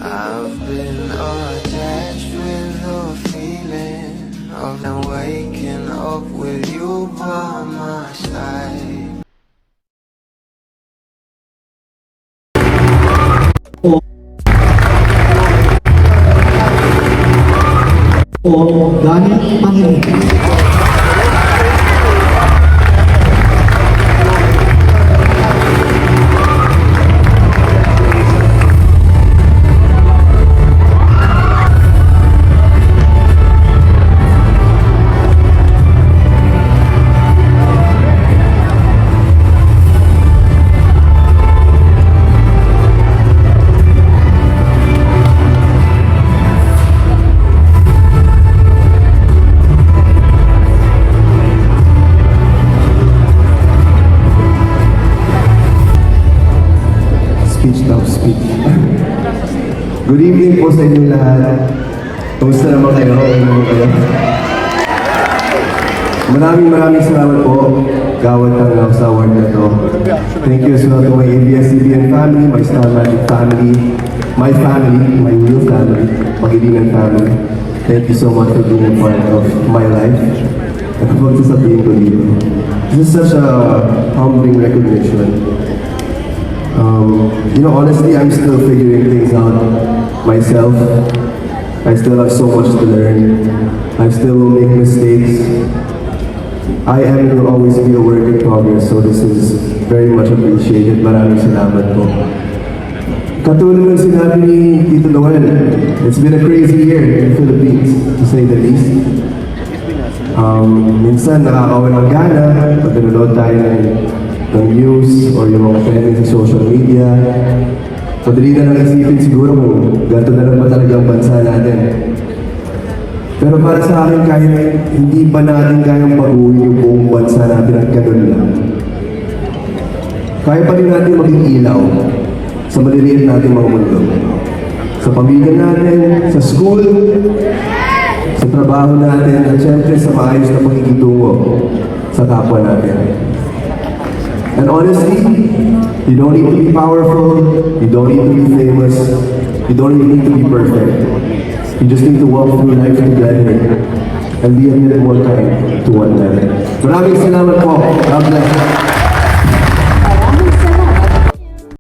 I've been attached with the feeling of now waking up with you by my side. O galing Panginoon. Speech now, speech. Good evening po sa inyo lahat. Kumusta naman kayo? Maraming salamat po. Gawad kang lang sa award na to. Thank you as well to my ABS-CBN family, my Star Magic family, my real family, Pangilinan family. Thank you so much for being a part of my life. At kung sasabihin ko dito. This is such a humbling recognition. Honestly, I'm still figuring things out myself. I still have so much to learn. I still will make mistakes. I am and will always be a work in progress, so this is very much appreciated. Maraming salamat po. Katulad ng sinabi ni Tito Noel, it's been a crazy year in the Philippines, to say the least. Minsan nakakawalang gana pag nanonood tayo ng news or yung mga trending sa social media. Madali na lang isipin siguro kung ganito na lang ba talaga ang bansa natin. Pero para sa akin, kahit hindi pa natin kayang baguhin yung buong bansa natin at ganun lang, kaya pa rin natin maging ilaw sa maliliit natin mga mundo. Sa pamilya natin, sa school, sa trabaho natin, at syempre sa maayos na pakikitungo sa kapwa natin. And honestly, you don't need to be powerful, you don't need to be famous, you don't even need to be perfect. You just need to walk through life together and be a bit more kind to one another. Maraming salamat po. God bless.